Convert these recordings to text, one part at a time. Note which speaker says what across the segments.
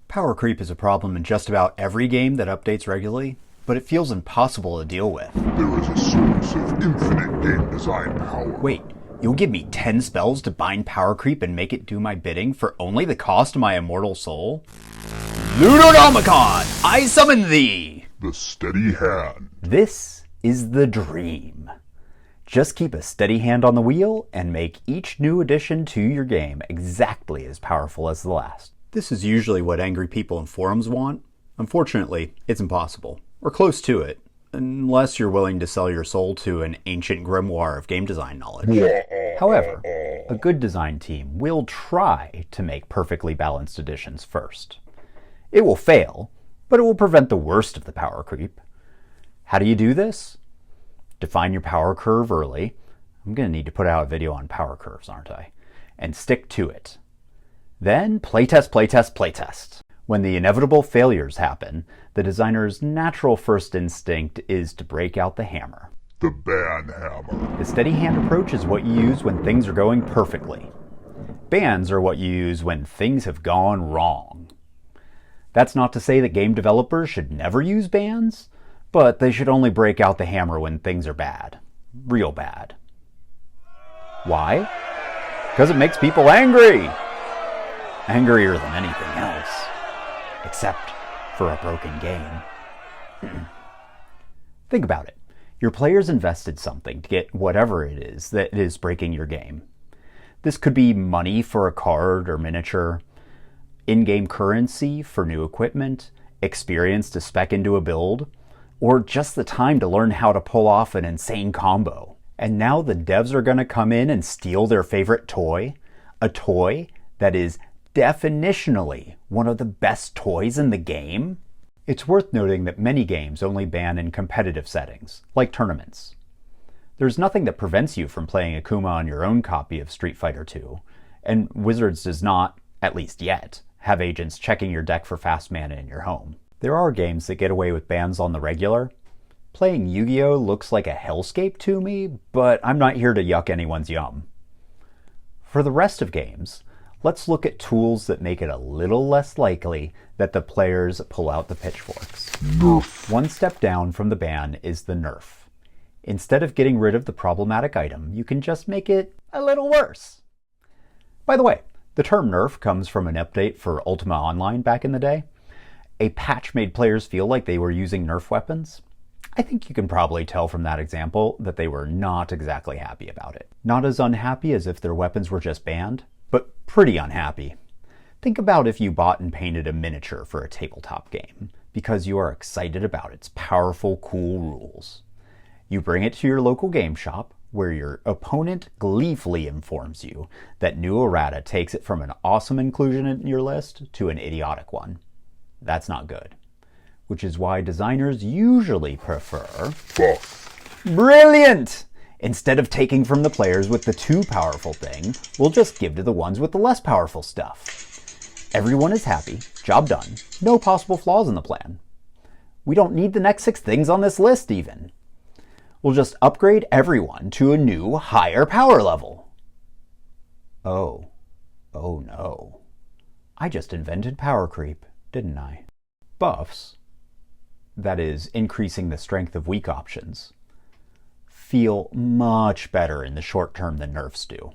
Speaker 1: Power creep is a problem in just about every game that updates regularly, but it feels impossible to deal with.
Speaker 2: There is a source of infinite game design power.
Speaker 1: Wait, you'll give me 10 spells to bind power creep and make it do my bidding for only the cost of my immortal soul? Ludonomicon, I summon thee!
Speaker 2: The steady hand.
Speaker 1: This is the dream. Just keep a steady hand on the wheel and make each new addition to your game exactly as powerful as the last. This is usually what angry people in forums want. Unfortunately, it's impossible, or close to it, unless you're willing to sell your soul to an ancient grimoire of game design knowledge. However, a good design team will try to make perfectly balanced additions first. It will fail, but it will prevent the worst of the power creep. How do you do this? Define your power curve early. I'm going to need to put out a video on power curves, aren't I? And stick to it. Then playtest, playtest, playtest. When the inevitable failures happen, the designer's natural first instinct is to break out the hammer.
Speaker 2: The ban hammer.
Speaker 1: The steady hand approach is what you use when things are going perfectly. Bans are what you use when things have gone wrong. That's not to say that game developers should never use bans, but they should only break out the hammer when things are bad. Real bad. Why? Because it makes people angry! Angrier than anything else. Except for a broken game. Think about it. Your players invested something to get whatever it is that is breaking your game. This could be money for a card or miniature, in-game currency for new equipment, experience to spec into a build, or just the time to learn how to pull off an insane combo. And now the devs are going to come in and steal their favorite toy, a toy that is definitionally one of the best toys in the game? It's worth noting that many games only ban in competitive settings, like tournaments. There's nothing that prevents you from playing Akuma on your own copy of Street Fighter II, and Wizards does not, at least yet, have agents checking your deck for fast mana in your home. There are games that get away with bans on the regular. Playing Yu-Gi-Oh! Looks like a hellscape to me, but I'm not here to yuck anyone's yum. For the rest of games, let's look at tools that make it a little less likely that the players pull out the pitchforks.
Speaker 2: Nerf.
Speaker 1: One step down from the ban is the Nerf. Instead of getting rid of the problematic item, you can just make it a little worse. By the way, the term Nerf comes from an update for Ultima Online back in the day. A patch made players feel like they were using Nerf weapons. I think you can probably tell from that example that they were not exactly happy about it. Not as unhappy as if their weapons were just banned, but pretty unhappy. Think about if you bought and painted a miniature for a tabletop game because you are excited about its powerful, cool rules. You bring it to your local game shop where your opponent gleefully informs you that new errata takes it from an awesome inclusion in your list to an idiotic one. That's not good. Which is why designers usually prefer
Speaker 2: Buff.
Speaker 1: Brilliant! Instead of taking from the players with the too powerful thing, we'll just give to the ones with the less powerful stuff. Everyone is happy, job done, no possible flaws in the plan. We don't need the next 6 things on this list even. We'll just upgrade everyone to a new, higher power level. Oh no. I just invented power creep, didn't I? Buffs, that is, increasing the strength of weak options, feel much better in the short term than nerfs do.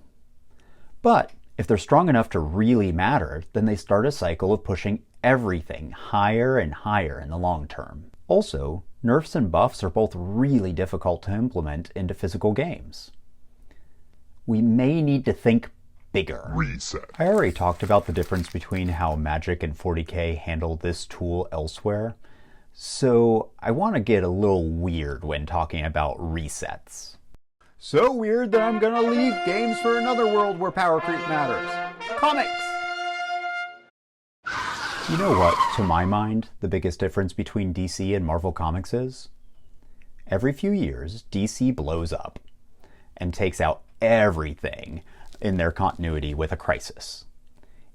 Speaker 1: But if they're strong enough to really matter, then they start a cycle of pushing everything higher and higher in the long term. Also, nerfs and buffs are both really difficult to implement into physical games. We may need to think bigger.
Speaker 2: Reset.
Speaker 1: I already talked about the difference between how Magic and 40K handle this tool elsewhere, so I want to get a little weird when talking about resets. So weird that I'm gonna leave games for another world where power creep matters. Comics! You know what, to my mind, the biggest difference between DC and Marvel Comics is? Every few years, DC blows up and takes out everything in their continuity with a crisis.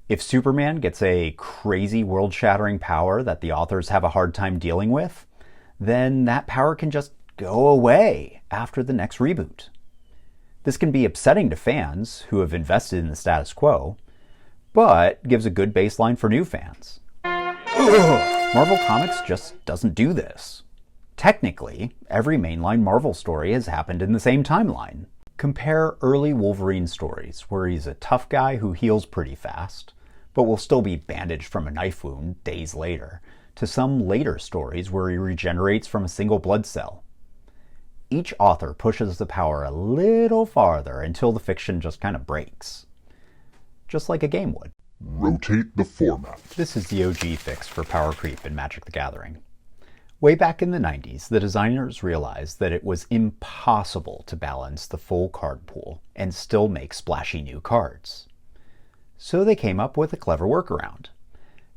Speaker 1: If Superman gets a crazy world-shattering power that the authors have a hard time dealing with, then that power can just go away after the next reboot. This can be upsetting to fans who have invested in the status quo, but gives a good baseline for new fans. Marvel Comics just doesn't do this. Technically, every mainline Marvel story has happened in the same timeline. Compare early Wolverine stories, where he's a tough guy who heals pretty fast, but will still be bandaged from a knife wound days later, to some later stories where he regenerates from a single blood cell. Each author pushes the power a little farther until the fiction just kind of breaks. Just like a game would.
Speaker 2: Rotate the format.
Speaker 1: This is the OG fix for power creep in Magic the Gathering. Way back in the 90s, the designers realized that it was impossible to balance the full card pool and still make splashy new cards. So they came up with a clever workaround.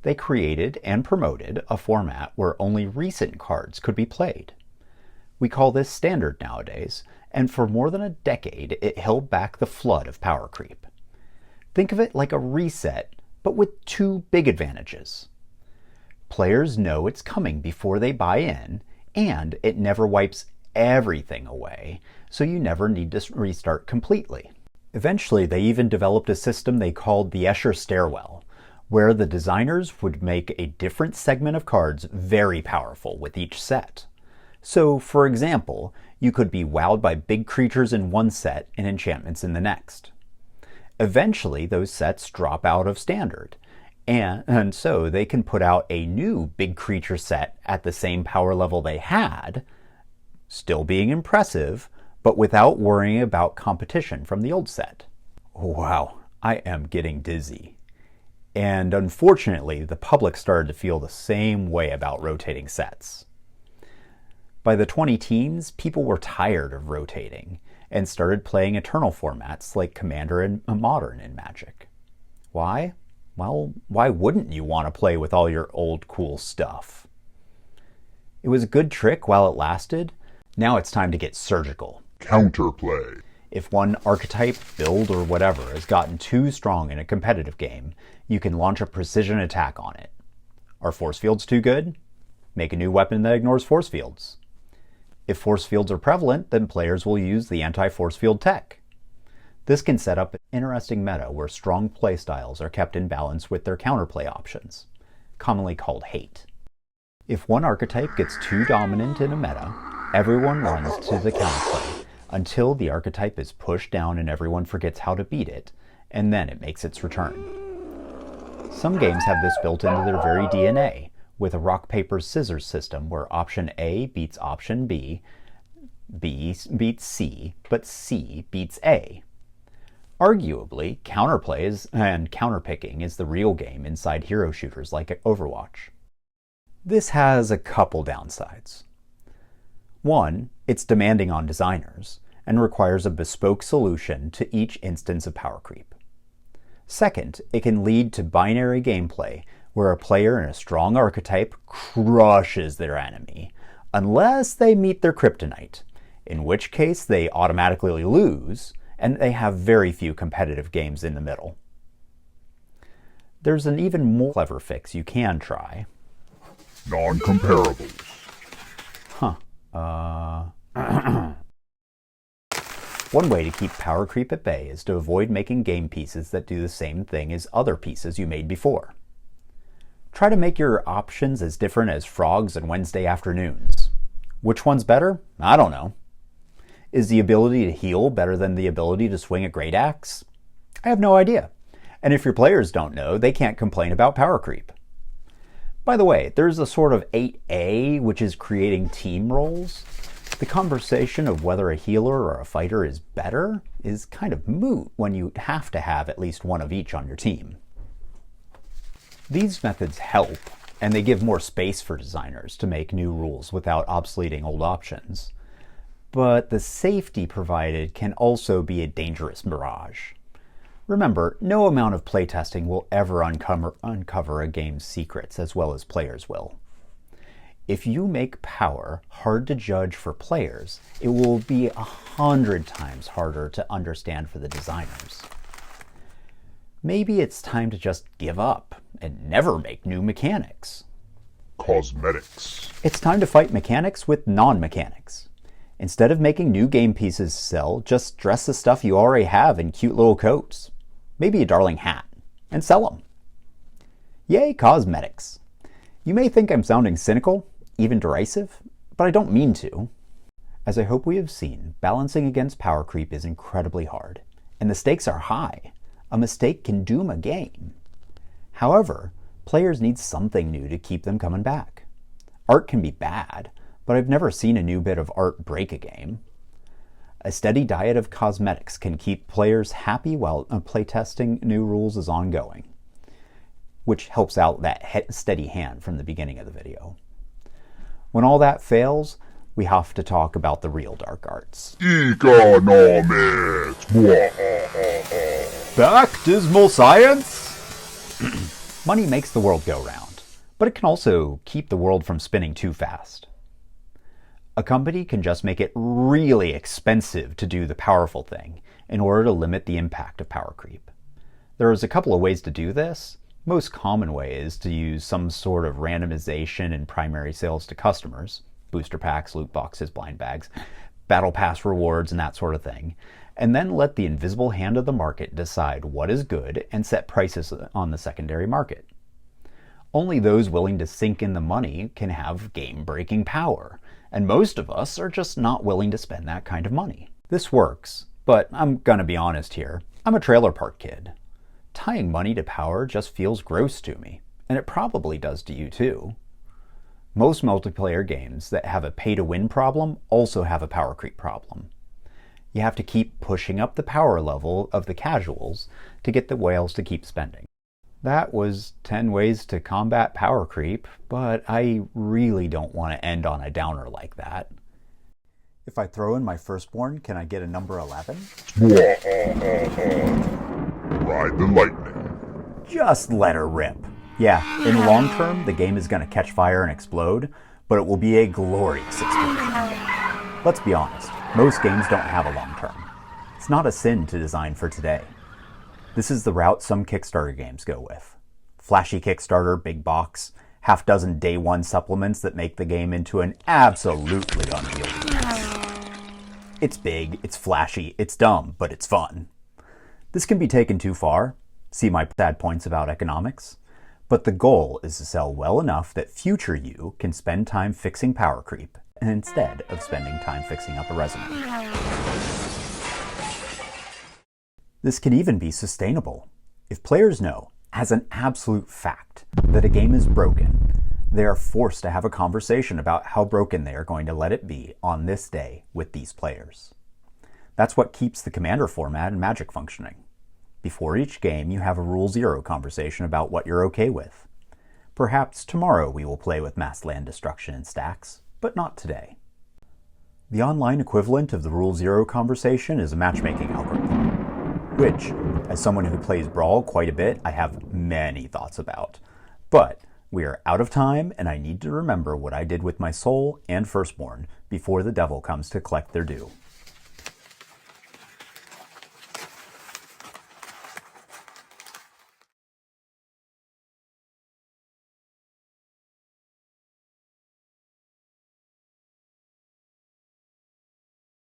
Speaker 1: They created and promoted a format where only recent cards could be played. We call this standard nowadays, and for more than a decade it held back the flood of power creep. Think of it like a reset, but with two big advantages. Players know it's coming before they buy in, and it never wipes everything away, so you never need to restart completely. Eventually, they even developed a system they called the Escher Stairwell, where the designers would make a different segment of cards very powerful with each set. So, for example, you could be wowed by big creatures in one set and enchantments in the next. Eventually, those sets drop out of standard, and so they can put out a new big creature set at the same power level they had, still being impressive, but without worrying about competition from the old set. Wow, I am getting dizzy. And unfortunately, the public started to feel the same way about rotating sets. By the 20-teens, people were tired of rotating and started playing eternal formats like Commander and Modern in Magic. Why? Well, why wouldn't you want to play with all your old cool stuff? It was a good trick while it lasted. Now it's time to get surgical.
Speaker 2: Counterplay.
Speaker 1: If one archetype, build, or whatever has gotten too strong in a competitive game, you can launch a precision attack on it. Are force fields too good? Make a new weapon that ignores force fields. If force fields are prevalent, then players will use the anti-force field tech. This can set up an interesting meta where strong playstyles are kept in balance with their counterplay options, commonly called hate. If one archetype gets too dominant in a meta, everyone runs to the counterplay until the archetype is pushed down and everyone forgets how to beat it, and then it makes its return. Some games have this built into their very DNA, with a rock, paper, scissors system where option A beats option B, B beats C, but C beats A. Arguably, counterplays and counterpicking is the real game inside hero shooters like Overwatch. This has a couple downsides. One, it's demanding on designers and requires a bespoke solution to each instance of power creep. Second, it can lead to binary gameplay where a player in a strong archetype crushes their enemy, unless they meet their kryptonite, in which case they automatically lose, and they have very few competitive games in the middle. There's an even more clever fix you can try.
Speaker 2: Non-comparables.
Speaker 1: One way to keep power creep at bay is to avoid making game pieces that do the same thing as other pieces you made before. Try to make your options as different as frogs and Wednesday afternoons. Which one's better? I don't know. Is the ability to heal better than the ability to swing a great axe? I have no idea. And if your players don't know, they can't complain about power creep. By the way, there's a sort of 8A, which is creating team roles. The conversation of whether a healer or a fighter is better is kind of moot when you have to have at least one of each on your team. These methods help, and they give more space for designers to make new rules without obsoleting old options. But the safety provided can also be a dangerous mirage. Remember, no amount of playtesting will ever uncover a game's secrets as well as players will. If you make power hard to judge for players, it will be 100 times harder to understand for the designers. Maybe it's time to just give up and never make new mechanics.
Speaker 2: Cosmetics.
Speaker 1: It's time to fight mechanics with non-mechanics. Instead of making new game pieces sell, just dress the stuff you already have in cute little coats. Maybe a darling hat. And sell them. Yay, cosmetics. You may think I'm sounding cynical, even derisive, but I don't mean to. As I hope we have seen, balancing against power creep is incredibly hard, and the stakes are high. A mistake can doom a game. However, players need something new to keep them coming back. Art can be bad, but I've never seen a new bit of art break a game. A steady diet of cosmetics can keep players happy while playtesting new rules is ongoing, which helps out that steady hand from the beginning of the video. When all that fails, we have to talk about the real dark arts.
Speaker 2: Economics!
Speaker 1: Back, dismal science! Money makes the world go round, but it can also keep the world from spinning too fast. A company can just make it really expensive to do the powerful thing in order to limit the impact of power creep. There is a couple of ways to do this. Most common way is to use some sort of randomization in primary sales to customers, booster packs, loot boxes, blind bags, battle pass rewards, and that sort of thing, and then let the invisible hand of the market decide what is good and set prices on the secondary market. Only those willing to sink in the money can have game-breaking power, and most of us are just not willing to spend that kind of money. This works, but I'm gonna be honest here. I'm a trailer park kid. Tying money to power just feels gross to me, and it probably does to you too. Most multiplayer games that have a pay-to-win problem also have a power creep problem. You have to keep pushing up the power level of the casuals to get the whales to keep spending. That was 10 ways to combat power creep, but I really don't want to end on a downer like that. If I throw in my firstborn, can I get a number 11?
Speaker 2: Ride the lightning.
Speaker 1: Just let her rip. Yeah, in the long term, the game is going to catch fire and explode, but it will be a glorious experience. Let's be honest, most games don't have a long term. It's not a sin to design for today. This is the route some Kickstarter games go with. Flashy Kickstarter, big box, half dozen day one supplements that make the game into an absolutely unwieldy mess. It's big, it's flashy, it's dumb, but it's fun. This can be taken too far. See my sad points about economics. But the goal is to sell well enough that future you can spend time fixing power creep instead of spending time fixing up a resume. This can even be sustainable. If players know, as an absolute fact, that a game is broken, they are forced to have a conversation about how broken they are going to let it be on this day with these players. That's what keeps the Commander format and Magic functioning. Before each game, you have a Rule Zero conversation about what you're okay with. Perhaps tomorrow we will play with mass land destruction in stacks, but not today. The online equivalent of the Rule Zero conversation is a matchmaking algorithm, which, as someone who plays Brawl quite a bit, I have many thoughts about. But we are out of time, and I need to remember what I did with my soul and firstborn before the devil comes to collect their due.